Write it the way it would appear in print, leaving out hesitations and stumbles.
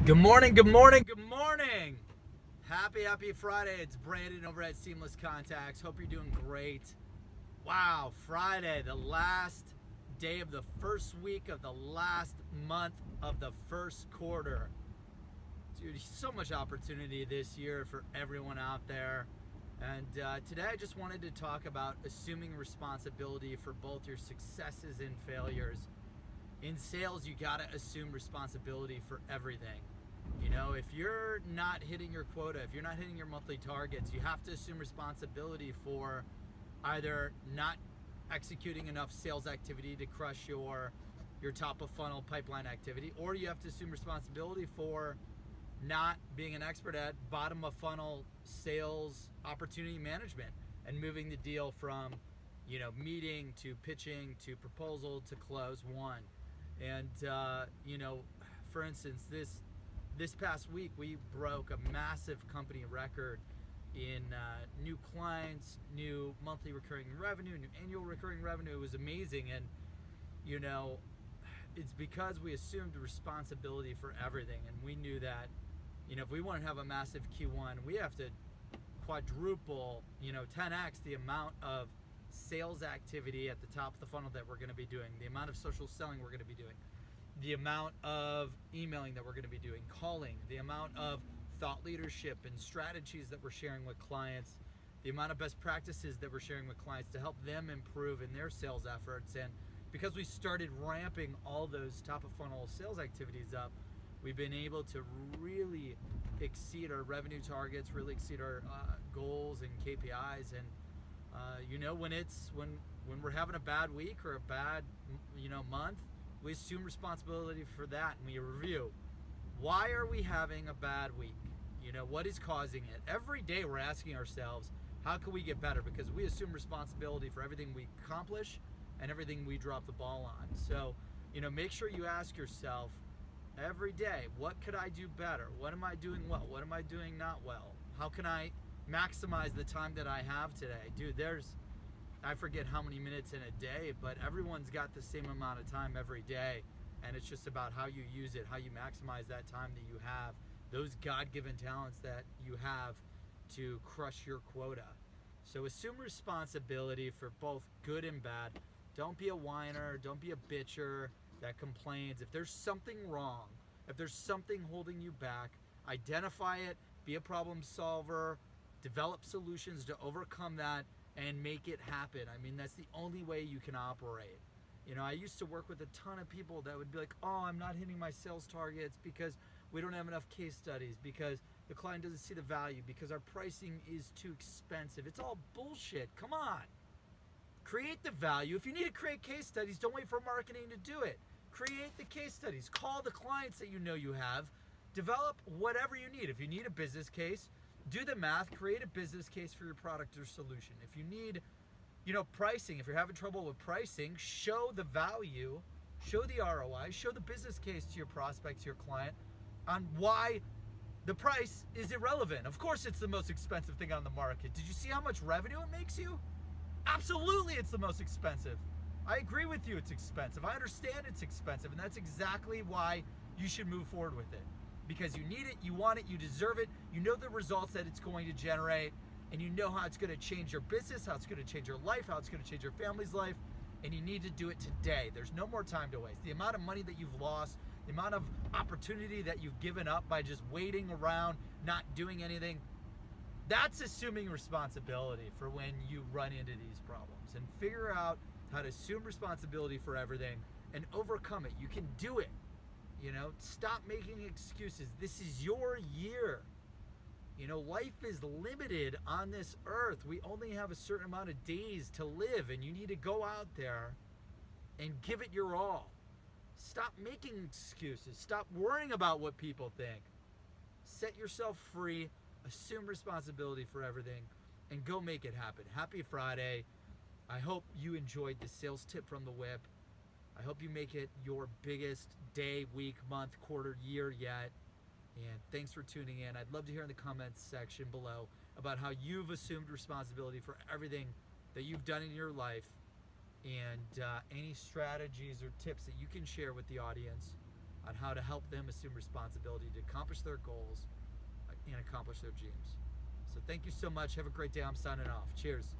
Good morning, good morning, good morning. Happy Friday. It's Brandon over at Seamless Contacts. Hope you're doing great. Wow, Friday, the last day of the first week of the last month of the first quarter. Dude, so much opportunity this year for everyone out there. And today I just wanted to talk about assuming responsibility for both your successes and failures. In sales, you gotta assume responsibility for everything. You know, if you're not hitting your quota, if you're not hitting your monthly targets, you have to assume responsibility for either not executing enough sales activity to crush your top of funnel pipeline activity, or you have to assume responsibility for not being an expert at bottom of funnel sales opportunity management and moving the deal from, meeting to pitching to proposal to close one. And, for instance, this past week we broke a massive company record in new clients, new monthly recurring revenue, new annual recurring revenue. It was amazing. And, it's because we assumed responsibility for everything. And we knew that, if we want to have a massive Q1, we have to quadruple, 10x the amount of sales activity at the top of the funnel that we're going to be doing, the amount of social selling we're going to be doing, the amount of emailing that we're going to be doing, calling, the amount of thought leadership and strategies that we're sharing with clients, the amount of best practices that we're sharing with clients to help them improve in their sales efforts. And because we started ramping all those top of funnel sales activities up, we've been able to really exceed our revenue targets, really exceed our goals and KPIs. And when we're having a bad week or a bad month, we assume responsibility for that, and we review, why are we having a bad week? What is causing it? Every day we're asking ourselves, how can we get better? Because we assume responsibility for everything we accomplish and everything we drop the ball on. So, make sure you ask yourself every day, what could I do better? What am I doing well? What am I doing not well? How can I maximize the time that I have today? Dude, I forget how many minutes in a day, but everyone's got the same amount of time every day, and it's just about how you use it, how you maximize that time that you have, those God-given talents that you have to crush your quota. So assume responsibility for both good and bad. Don't be a whiner, don't be a bitcher that complains. If there's something wrong, if there's something holding you back, identify it, be a problem solver, develop solutions to overcome that, and make it happen. I mean, that's the only way you can operate. I used to work with a ton of people that would be like, oh, I'm not hitting my sales targets because we don't have enough case studies, because the client doesn't see the value, because our pricing is too expensive. It's all bullshit. Come on. Create the value. If you need to create case studies, don't wait for marketing to do it. Create the case studies. Call the clients that you have. Develop whatever you need. If you need a business case, do the math, create a business case for your product or solution. If you need, pricing, if you're having trouble with pricing, show the value, show the ROI, show the business case to your prospect, to your client, on why the price is irrelevant. Of course, it's the most expensive thing on the market. Did you see how much revenue it makes you? Absolutely, it's the most expensive. I agree with you, it's expensive. I understand it's expensive, and that's exactly why you should move forward with it. Because you need it, you want it, you deserve it, you know the results that it's going to generate, and you know how it's going to change your business, how it's going to change your life, how it's going to change your family's life, and you need to do it today. There's no more time to waste. The amount of money that you've lost, the amount of opportunity that you've given up by just waiting around, not doing anything, that's assuming responsibility for when you run into these problems. And figure out how to assume responsibility for everything and overcome it. You can do it. Stop making excuses. This is your year. Life is limited on this earth. We only have a certain amount of days to live, and you need to go out there and give it your all. Stop making excuses. Stop worrying about what people think. Set yourself free, assume responsibility for everything, and go make it happen. Happy Friday. I hope you enjoyed the sales tip from the whip. I hope you make it your biggest day, week, month, quarter, year yet. And thanks for tuning in. I'd love to hear in the comments section below about how you've assumed responsibility for everything that you've done in your life, and any strategies or tips that you can share with the audience. on how to help them assume responsibility to accomplish their goals and accomplish their dreams. So thank you so much. Have a great day. I'm signing off. Cheers.